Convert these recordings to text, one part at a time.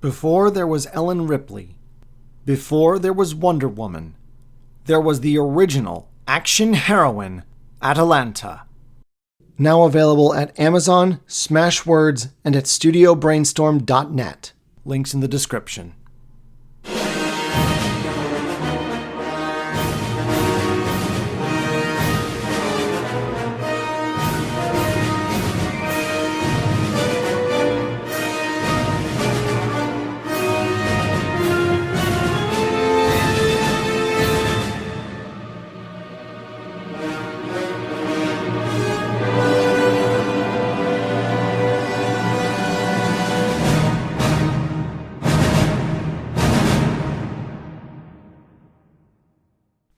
Before there was Ellen Ripley. Before there was Wonder Woman. There was the original action heroine, Atalanta. Now available at Amazon, Smashwords, and at studiobrainstorm.net. Links in the description.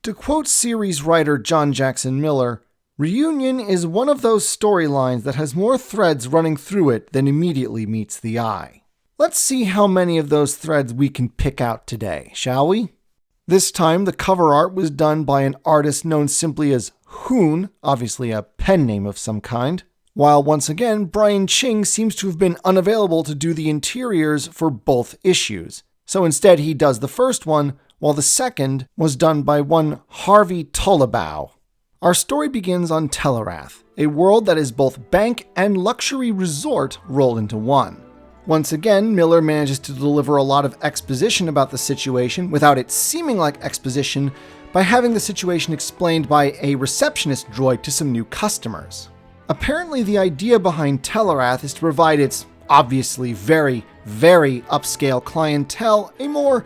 To quote series writer John Jackson Miller, Reunion is one of those storylines that has more threads running through it than immediately meets the eye. Let's see how many of those threads we can pick out today, shall we? This time the cover art was done by an artist known simply as Hoon, obviously a pen name of some kind, while once again Brian Ching seems to have been unavailable to do the interiors for both issues. So instead he does the first one, while the second was done by one Harvey Tolabau. Our story begins on Tellerath, a world that is both bank and luxury resort rolled into one. Once again, Miller manages to deliver a lot of exposition about the situation without it seeming like exposition by having the situation explained by a receptionist droid to some new customers. Apparently the idea behind Tellerath is to provide its obviously very, very upscale clientele a more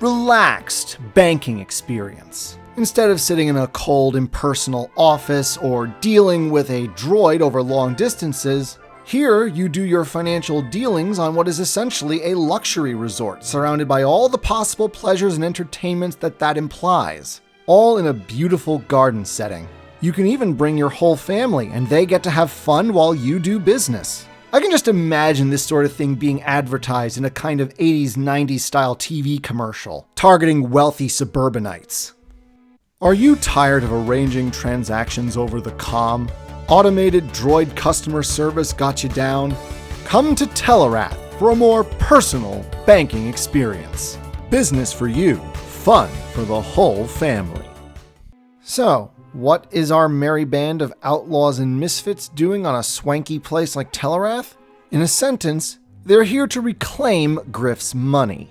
relaxed banking experience. Instead of sitting in a cold, impersonal office or dealing with a droid over long distances, here you do your financial dealings on what is essentially a luxury resort, surrounded by all the possible pleasures and entertainments that implies, all in a beautiful garden setting. You can even bring your whole family, and they get to have fun while you do business. I can just imagine this sort of thing being advertised in a kind of 80s, 90s style TV commercial, targeting wealthy suburbanites. Are you tired of arranging transactions over the comm? Automated droid customer service got you down? Come to Tellerath for a more personal banking experience. Business for you, fun for the whole family. So, what is our merry band of outlaws and misfits doing on a swanky place like Tellerath? In a sentence, they're here to reclaim Griff's money.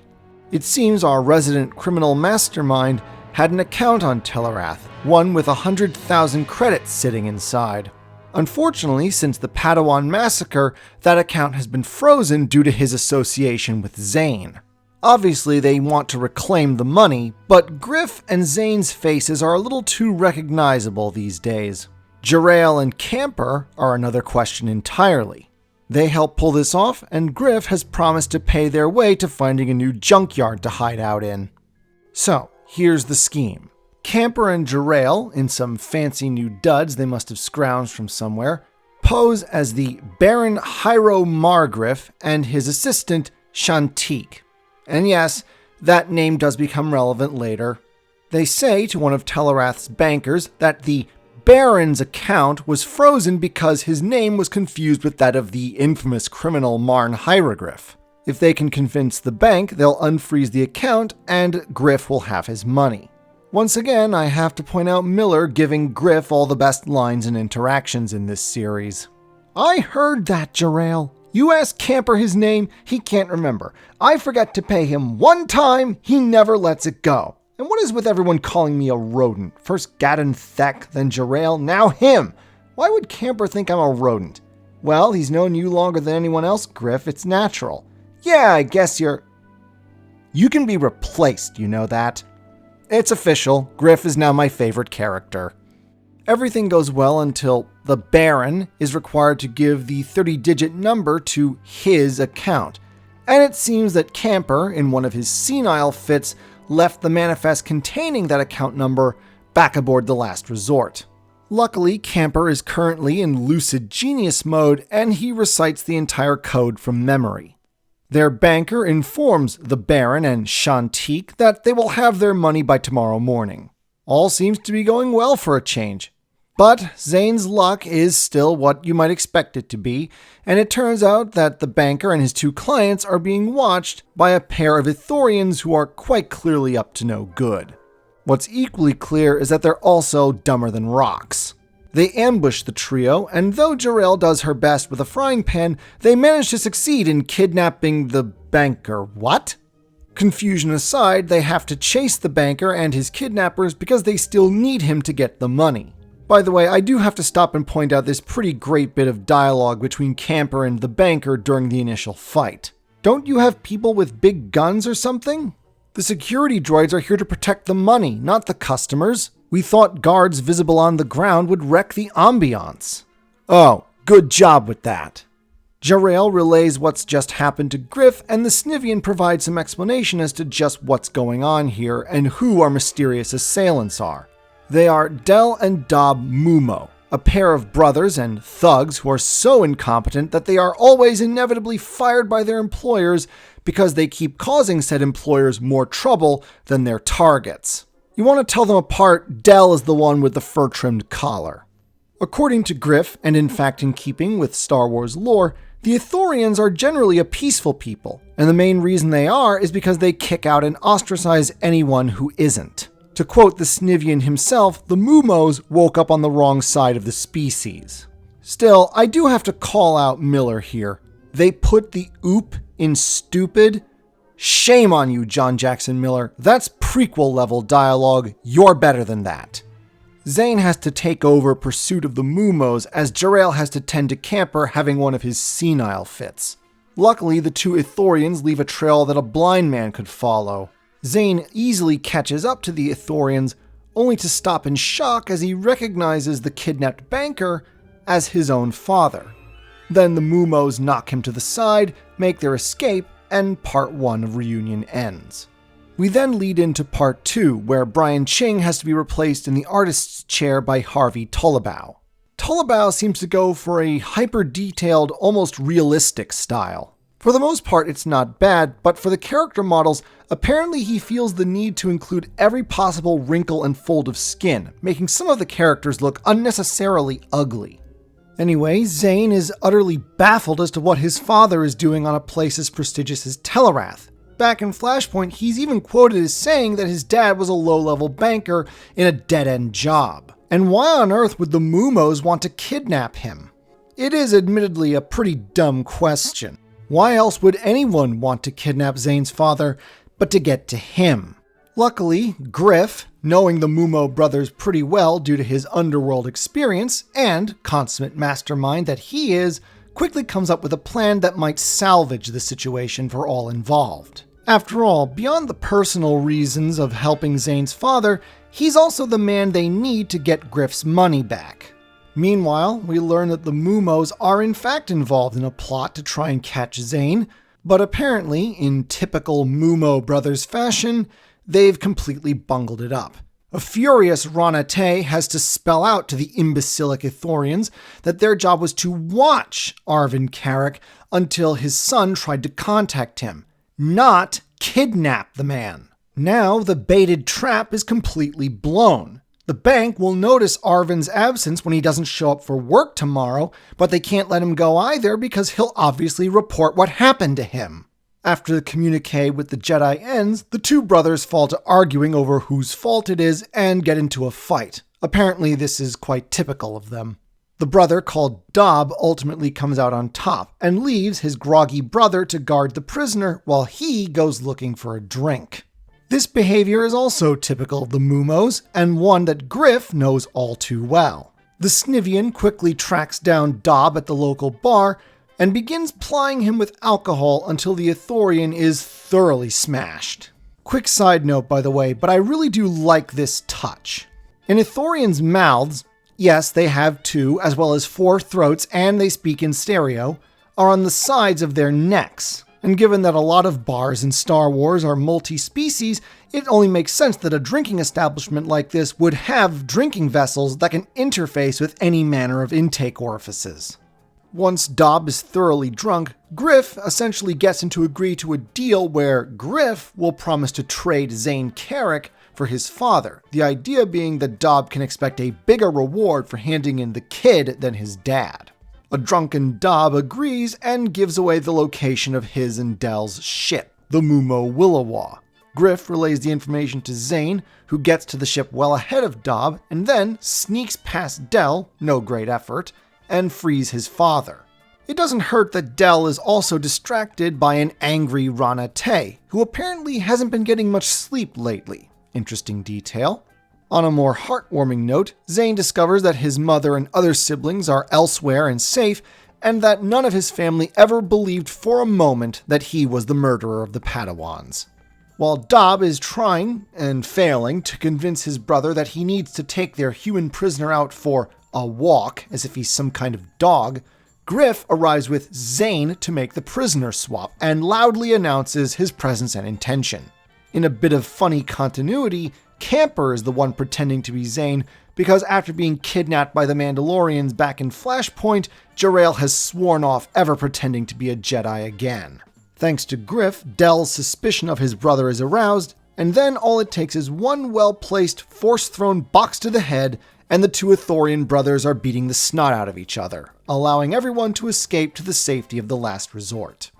It seems our resident criminal mastermind had an account on Tellerath, one with 100,000 credits sitting inside. Unfortunately, since the Padawan massacre, that account has been frozen due to his association with Zane. Obviously, they want to reclaim the money, but Griff and Zane's faces are a little too recognizable these days. Jarail and Camper are another question entirely. They help pull this off, and Griff has promised to pay their way to finding a new junkyard to hide out in. So, here's the scheme. Camper and Jarail, in some fancy new duds they must have scrounged from somewhere, pose as the Baron Hyro Margriff and his assistant, Shantique. And yes, that name does become relevant later. They say to one of Tellerath's bankers that the Baron's account was frozen because his name was confused with that of the infamous criminal Marn Hierogriff. If they can convince the bank, they'll unfreeze the account and Griff will have his money. Once again, I have to point out Miller giving Griff all the best lines and interactions in this series. I heard that, Jarail. You ask Camper his name, he can't remember. I forget to pay him one time, he never lets it go. And what is with everyone calling me a rodent? First Gadden Thek, then Jarail, now him. Why would Camper think I'm a rodent? Well, he's known you longer than anyone else, Griff. It's natural. Yeah, I guess you're... You can be replaced, you know that? It's official. Griff is now my favorite character. Everything goes well until the Baron is required to give the 30-digit number to his account. And it seems that Camper, in one of his senile fits, left the manifest containing that account number back aboard the Last Resort. Luckily, Camper is currently in lucid genius mode and he recites the entire code from memory. Their banker informs the Baron and Shantique that they will have their money by tomorrow morning. All seems to be going well for a change. But Zane's luck is still what you might expect it to be, and it turns out that the banker and his two clients are being watched by a pair of Ithorians who are quite clearly up to no good. What's equally clear is that they're also dumber than rocks. They ambush the trio, and though Jor-El does her best with a frying pan, they manage to succeed in kidnapping the banker. What? Confusion aside, they have to chase the banker and his kidnappers because they still need him to get the money. By the way, I do have to stop and point out this pretty great bit of dialogue between Camper and the banker during the initial fight. Don't you have people with big guns or something? The security droids are here to protect the money, not the customers. We thought guards visible on the ground would wreck the ambiance. Oh, good job with that. Jor-El relays what's just happened to Griff, and the Snivian provides some explanation as to just what's going on here and who our mysterious assailants are. They are Del and Dob Mumo, a pair of brothers and thugs who are so incompetent that they are always inevitably fired by their employers because they keep causing said employers more trouble than their targets. You want to tell them apart, Del is the one with the fur-trimmed collar. According to Griff, and in fact in keeping with Star Wars lore, the Ithorians are generally a peaceful people, and the main reason they are is because they kick out and ostracize anyone who isn't. To quote the Snivian himself, the Mumos woke up on the wrong side of the species. Still, I do have to call out Miller here. They put the oop in stupid. Shame on you, John Jackson Miller. That's prequel level dialogue. You're better than that. Zane has to take over pursuit of the Mumos as Jor-El has to tend to Camper having one of his senile fits. Luckily, the two Ithorians leave a trail that a blind man could follow. Zane easily catches up to the Ithorians, only to stop in shock as he recognizes the kidnapped banker as his own father. Then the Mumos knock him to the side, make their escape, and part 1 of Reunion ends. We then lead into part 2, where Brian Ching has to be replaced in the artist's chair by Harvey Tolibao. Tolibao seems to go for a hyper-detailed, almost realistic style. For the most part, it's not bad, but for the character models, apparently he feels the need to include every possible wrinkle and fold of skin, making some of the characters look unnecessarily ugly. Anyway, Zane is utterly baffled as to what his father is doing on a place as prestigious as Telerath. Back in Flashpoint, he's even quoted as saying that his dad was a low-level banker in a dead-end job. And why on earth would the Mumos want to kidnap him? It is admittedly a pretty dumb question. Why else would anyone want to kidnap Zane's father but to get to him? Luckily, Griff, knowing the Mumo brothers pretty well due to his underworld experience and consummate mastermind that he is, quickly comes up with a plan that might salvage the situation for all involved. After all, beyond the personal reasons of helping Zane's father, he's also the man they need to get Griff's money back. Meanwhile, we learn that the Mumos are in fact involved in a plot to try and catch Zane, but apparently, in typical Mumo brothers fashion, they've completely bungled it up. A furious Rana Tay has to spell out to the imbecilic Ithorians that their job was to watch Arvin Carrick until his son tried to contact him, not kidnap the man. Now the baited trap is completely blown. The bank will notice Arvin's absence when he doesn't show up for work tomorrow, but they can't let him go either because he'll obviously report what happened to him. After the communique with the Jedi ends, the two brothers fall to arguing over whose fault it is and get into a fight. Apparently this is quite typical of them. The brother called Dob ultimately comes out on top and leaves his groggy brother to guard the prisoner while he goes looking for a drink. This behavior is also typical of the Mumos, and one that Griff knows all too well. The Snivian quickly tracks down Dob at the local bar and begins plying him with alcohol until the Ithorian is thoroughly smashed. Quick side note, by the way, but I really do like this touch. In Ithorians' mouths, yes, they have 2 as well as 4 throats and they speak in stereo, are on the sides of their necks. And given that a lot of bars in Star Wars are multi-species, it only makes sense that a drinking establishment like this would have drinking vessels that can interface with any manner of intake orifices. Once Dob is thoroughly drunk, Griff essentially gets him to agree to a deal where Griff will promise to trade Zane Carrick for his father, the idea being that Dob can expect a bigger reward for handing in the kid than his dad. A drunken Dob agrees and gives away the location of his and Dell's ship, the Mumo Willowa. Griff relays the information to Zane, who gets to the ship well ahead of Dob and then sneaks past Dell, no great effort, and frees his father. It doesn't hurt that Dell is also distracted by an angry Rana Tay, who apparently hasn't been getting much sleep lately. Interesting detail. On a more heartwarming note, Zane discovers that his mother and other siblings are elsewhere and safe, and that none of his family ever believed for a moment that he was the murderer of the Padawans. While Dob is trying, and failing, to convince his brother that he needs to take their human prisoner out for a walk, as if he's some kind of dog, Griff arrives with Zane to make the prisoner swap, and loudly announces his presence and intention. In a bit of funny continuity, Camper is the one pretending to be Zane, because after being kidnapped by the Mandalorians back in Flashpoint, Jor-El has sworn off ever pretending to be a Jedi again. Thanks to Griff, Dell's suspicion of his brother is aroused, and then all it takes is one well-placed, force-thrown box to the head, and the two Ithorian brothers are beating the snot out of each other, allowing everyone to escape to the safety of the last resort.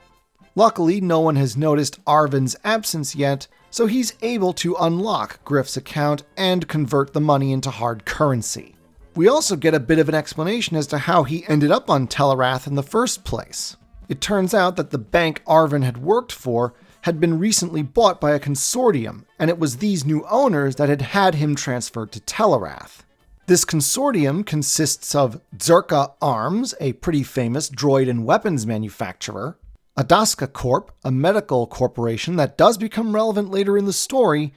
Luckily, no one has noticed Arvin's absence yet, so he's able to unlock Griff's account and convert the money into hard currency. We also get a bit of an explanation as to how he ended up on Telarath in the first place. It turns out that the bank Arvin had worked for had been recently bought by a consortium, and it was these new owners that had him transferred to Telarath. This consortium consists of Zerka Arms, a pretty famous droid and weapons manufacturer, Adaska Corp, a medical corporation that does become relevant later in the story,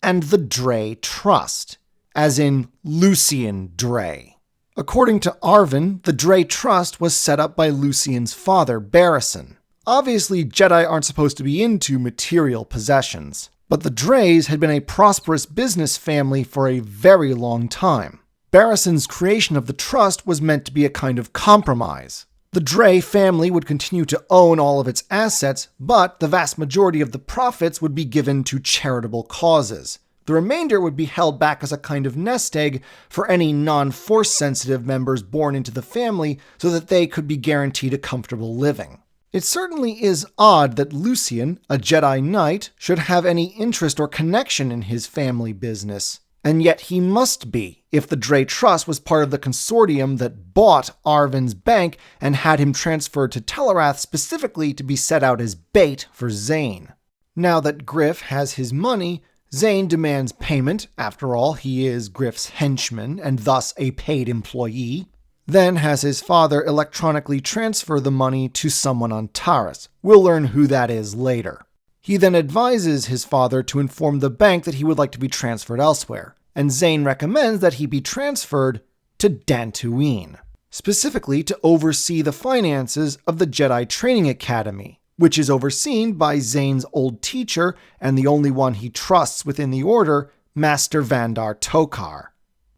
and the Dre Trust, as in Lucian Dre. According to Arvin, the Dre Trust was set up by Lucian's father, Barrison. Obviously, Jedi aren't supposed to be into material possessions, but the Dreys had been a prosperous business family for a very long time. Barrison's creation of the trust was meant to be a kind of compromise. The Dre family would continue to own all of its assets, but the vast majority of the profits would be given to charitable causes. The remainder would be held back as a kind of nest egg for any non-force sensitive members born into the family so that they could be guaranteed a comfortable living. It certainly is odd that Lucian, a Jedi Knight, should have any interest or connection in his family business. And yet he must be, if the Dre Trust was part of the consortium that bought Arvin's bank and had him transferred to Telarath specifically to be set out as bait for Zane. Now that Griff has his money, Zane demands payment. After all, he is Griff's henchman and thus a paid employee. Then has his father electronically transfer the money to someone on Taris. We'll learn who that is later. He then advises his father to inform the bank that he would like to be transferred elsewhere, and Zane recommends that he be transferred to Dantooine, specifically to oversee the finances of the Jedi Training Academy, which is overseen by Zane's old teacher and the only one he trusts within the Order, Master Vandar Tokar.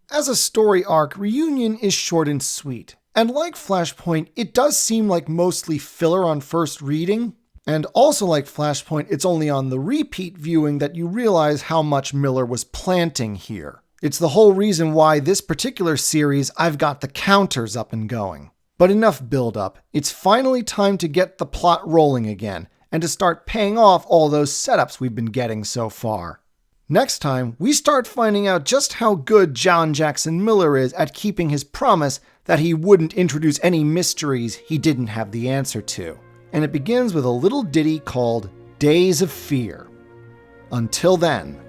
As a story arc, Reunion is short and sweet, and like Flashpoint, it does seem like mostly filler on first reading, and also like Flashpoint, it's only on the repeat viewing that you realize how much Miller was planting here. It's the whole reason why this particular series I've got the counters up and going. But enough build-up. It's finally time to get the plot rolling again, and to start paying off all those setups we've been getting so far. Next time, we start finding out just how good John Jackson Miller is at keeping his promise that he wouldn't introduce any mysteries he didn't have the answer to. And it begins with a little ditty called Days of Fear. Until then,